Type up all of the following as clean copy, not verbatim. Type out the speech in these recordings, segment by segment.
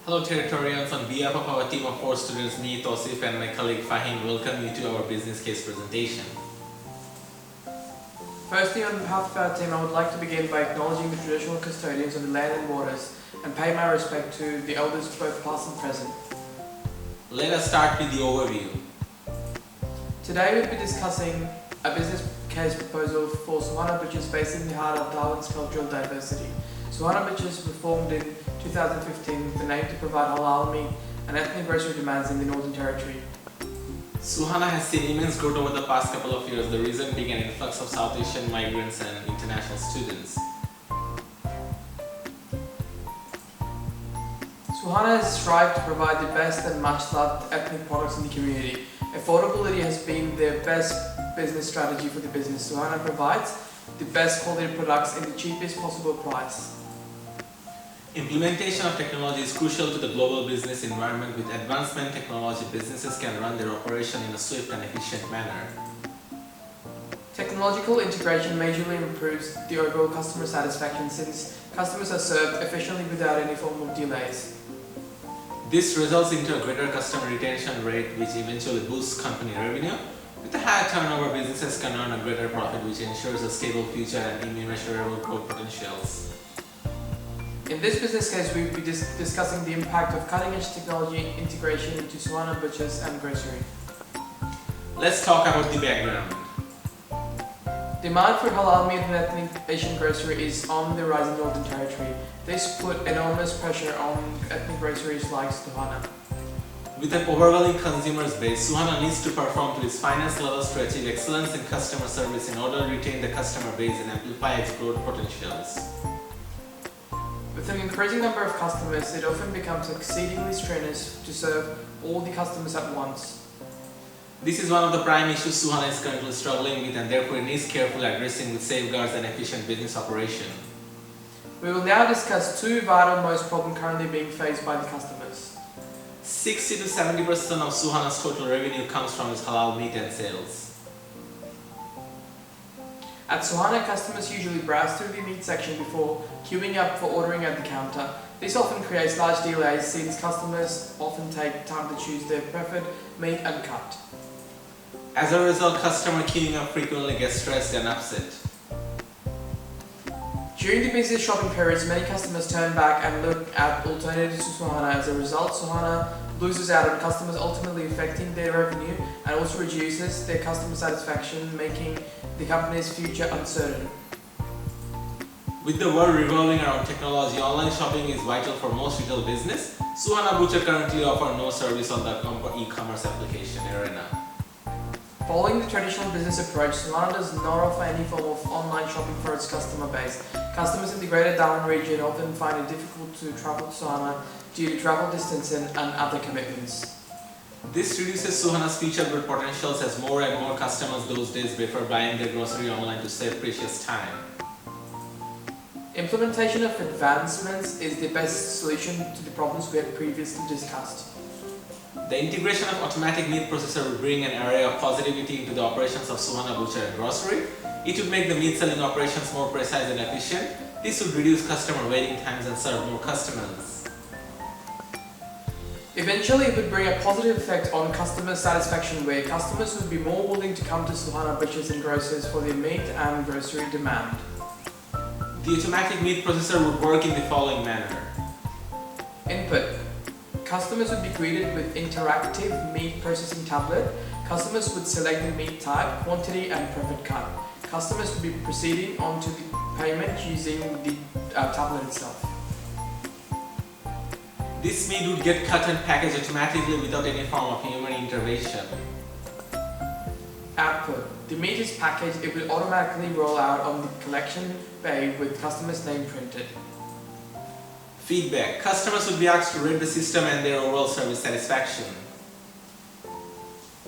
Hello Territorians, on behalf of our team of 4 students, me, Tousif and my colleague Fahim welcome you to our business case presentation. Firstly, on behalf of our team, I would like to begin by acknowledging the traditional custodians of the land and waters and pay my respect to the elders both past and present. Let us start with the overview. Today we'll be discussing a business case proposal for Suhana Butchers based in the heart of Darwin's cultural diversity. Suhana Butchers were formed in 2015 with the aim to provide halal meat and ethnic grocery demands in the Northern Territory. Suhana has seen immense growth over the past couple of years, the reason being an influx of South Asian migrants and international students. Suhana has strived to provide the best and much loved ethnic products in the community. Affordability has been their best business strategy for the business. Suhana provides the best quality products in the cheapest possible price. Implementation of technology is crucial to the global business environment. With advancement technology, businesses can run their operation in a swift and efficient manner. Technological integration majorly improves the overall customer satisfaction since customers are served efficiently without any form of delays. This results into a greater customer retention rate, which eventually boosts company revenue. With a higher turnover, businesses can earn a greater profit, which ensures a stable future and immeasurable growth potentials. In this business case, we will be discussing the impact of cutting-edge technology integration into Suhana Butchers and Grocery. Let's talk about the background. Demand for halal meat and ethnic Asian grocery is on the rise in Northern Territory. This put enormous pressure on ethnic groceries like Suhana. With an overwhelming consumer base, Suhana needs to perform to its finest levels to achieve excellence in customer service in order to retain the customer base and amplify its growth potentials. With an increasing number of customers, it often becomes exceedingly strenuous to serve all the customers at once. This is one of the prime issues Suhana is currently struggling with, and therefore it needs careful addressing with safeguards and efficient business operation. We will now discuss two vital most problems currently being faced by the customers. 60 to 70% of Suhana's total revenue comes from its halal meat and sales. At Suhana, customers usually browse through the meat section before queuing up for ordering at the counter. This often creates large delays since customers often take time to choose their preferred meat and cut. As a result, customer queuing up frequently gets stressed and upset. During the busy shopping periods, many customers turn back and look at alternatives to Suhana. As a result, Suhana loses out on customers, ultimately affecting their revenue and also reduces their customer satisfaction, making the company's future uncertain. With the world revolving around technology, online shopping is vital for most retail business. Suhana Butcher currently offers no service on the e-commerce application arena. Following the traditional business approach, Suhana does not offer any form of online shopping for its customer base. Customers in the greater Darwin region often find it difficult to travel to Suhana due to travel distance and other commitments. This reduces Suhana's future growth potentials as more and more customers those days prefer buying their grocery online to save precious time. Implementation of advancements is the best solution to the problems we had previously discussed. The integration of automatic meat processor would bring an array of positivity into the operations of Suhana Butcher and Grocery. It would make the meat selling operations more precise and efficient. This would reduce customer waiting times and serve more customers. Eventually, it would bring a positive effect on customer satisfaction where customers would be more willing to come to Suhana Butchers and Grocers for their meat and grocery demand. The automatic meat processor would work in the following manner. Input. Customers would be greeted with interactive meat processing tablet. Customers would select the meat type, quantity and preferred cut. Customers would be proceeding on to the payment using the tablet itself. This meat would get cut and packaged automatically without any form of human intervention. Output. The meat is packaged, it will automatically roll out on the collection bay with customer's name printed. Feedback. Customers would be asked to rate the system and their overall service satisfaction.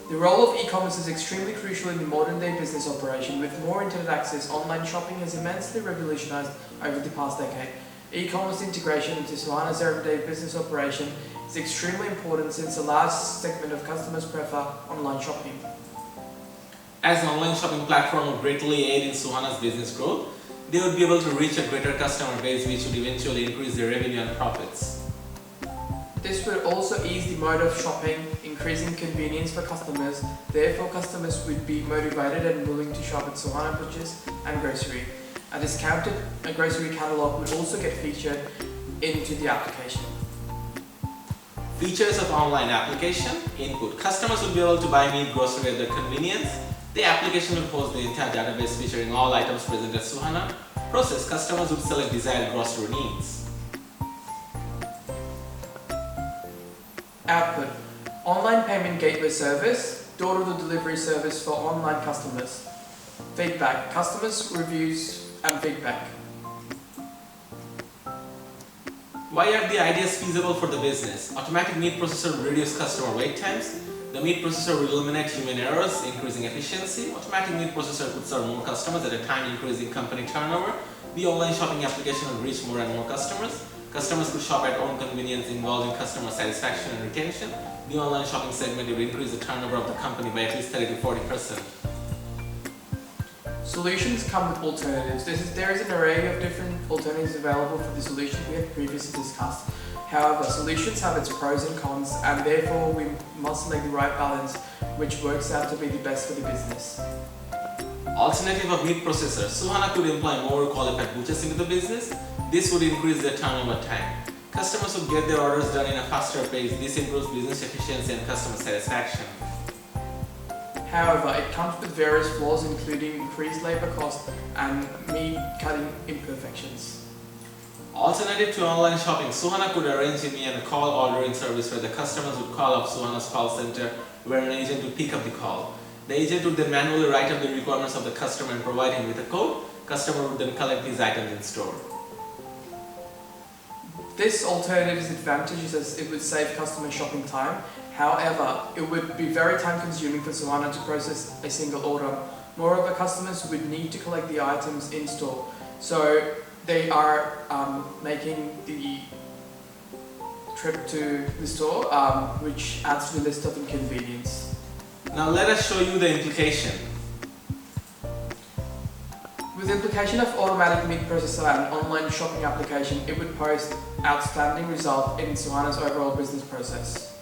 The role of e-commerce is extremely crucial in the modern day business operation. With more internet access, online shopping has immensely revolutionized over the past decade. E-commerce integration into Suhana's everyday business operation is extremely important since a large segment of customers prefer online shopping. As an online shopping platform would greatly aid in Suhana's business growth, they would be able to reach a greater customer base which would eventually increase their revenue and profits. This would also ease the mode of shopping, increasing convenience for customers. Therefore, customers would be motivated and willing to shop at Suhana Butchers and Grocery. A discounted grocery catalogue would also get featured into the application. Features of online application. Input. Customers will be able to buy meat grocery at their convenience. The application will host the entire database featuring all items present at Suhana. Process. Customers would select desired grocery needs. Output. Online payment gateway service, door-to-door delivery service for online customers. Feedback. Customers' reviews and feedback. Why are the ideas feasible for the business? Automatic meat processor will reduce customer wait times. The meat processor will eliminate human errors, increasing efficiency. Automatic meat processor could serve more customers at a time increasing company turnover. The online shopping application will reach more and more customers. Customers could shop at own convenience, involving customer satisfaction and retention. The online shopping segment will increase the turnover of the company by at least 30 to 40%. Solutions come with alternatives. There is an array of different alternatives available for the solution we have previously discussed. However, solutions have its pros and cons, and therefore we must make the right balance which works out to be the best for the business. Alternative of meat processor. Suhana could employ more qualified butchers into the business. This would increase their turnover time. Customers would get their orders done in a faster pace. This improves business efficiency and customer satisfaction. However, it comes with various flaws including increased labour cost and meat cutting imperfections. Alternative to online shopping. Suhana could arrange a call ordering service where the customers would call up Suhana's call center where an agent would pick up the call. The agent would then manually write up the requirements of the customer and provide him with a code. Customer would then collect these items in store. This alternative's advantage is that it would save customer shopping time. However, it would be very time consuming for Suhana to process a single order. Moreover, customers would need to collect the items in store. So they are making the trip to the store, which adds to the list of inconvenience. Now let us show you the implication. With the implication of automatic meat processor and online shopping application, it would post outstanding result in Suhana's overall business process.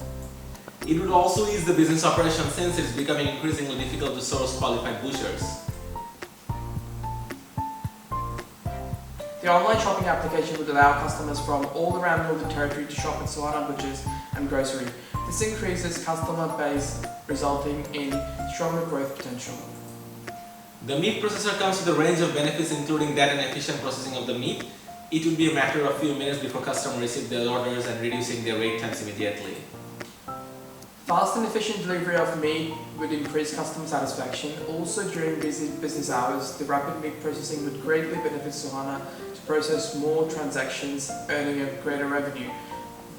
It would also ease the business operation since it is becoming increasingly difficult to source qualified butchers. The online shopping application would allow customers from all around Northern Territory to shop at Suhana Butchers and Grocery. This increases customer base, resulting in stronger growth potential. The meat processor comes with a range of benefits including that and efficient processing of the meat. It would be a matter of few minutes before customers receive their orders and reducing their wait times immediately. Fast and efficient delivery of meat would increase customer satisfaction. Also during busy business hours, the rapid meat processing would greatly benefit Suhana to process more transactions, earning a greater revenue.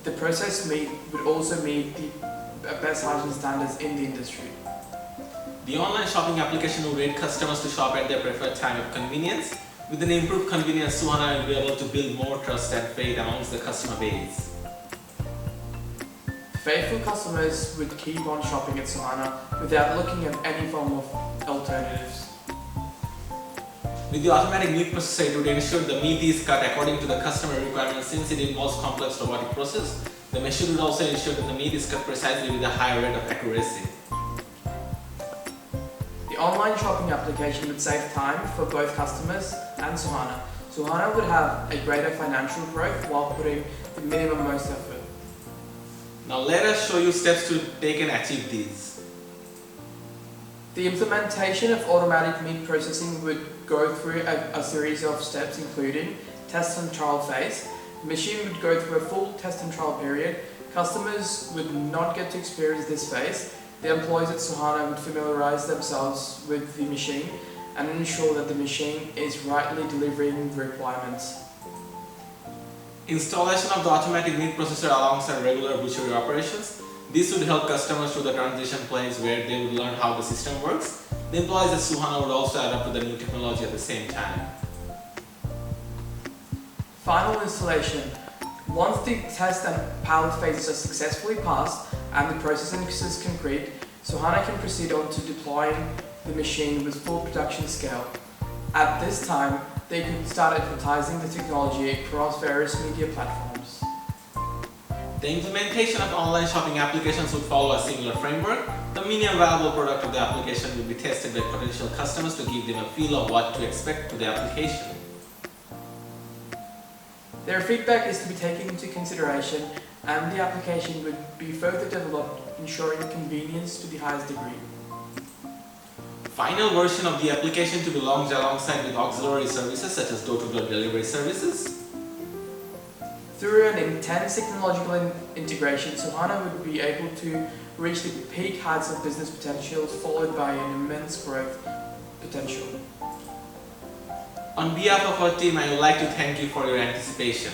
The processed meat would also meet the best hygiene standards in the industry. The online shopping application will aid customers to shop at their preferred time of convenience. With an improved convenience, Suhana will be able to build more trust and faith amongst the customer base. Faithful customers would keep on shopping at Suhana without looking at any form of alternatives. With the automatic meat processor, it would ensure the meat is cut according to the customer requirements since it involves complex robotic process. The machine would also ensure that the meat is cut precisely with a high rate of accuracy. The online shopping application would save time for both customers and Suhana. Suhana would have a greater financial growth while putting the minimum most effort. Now let us show you steps to take and achieve these. The implementation of automatic meat processing would go through a series of steps including test and trial phase. The machine would go through a full test and trial period. Customers would not get to experience this phase. The employees at Suhana would familiarise themselves with the machine and ensure that the machine is rightly delivering the requirements. Installation of the automatic meat processor alongside regular butchery operations. This would help customers through the transition phase where they would learn how the system works. The employees at Suhana would also adapt to the new technology at the same time. Final installation. Once the test and pilot phases are successfully passed and the processing is complete, Suhana can proceed on to deploying the machine with full production scale. At this time, they could start advertising the technology across various media platforms. The implementation of online shopping applications would follow a similar framework. The minimum viable product of the application will be tested by potential customers to give them a feel of what to expect to the application. Their feedback is to be taken into consideration and the application would be further developed, ensuring convenience to the highest degree. Final version of the application to be launched alongside with auxiliary services such as door-to-door delivery services. Through an intense technological integration, Suhana would be able to reach the peak heights of business potentials followed by an immense growth potential. On behalf of our team, I would like to thank you for your anticipation.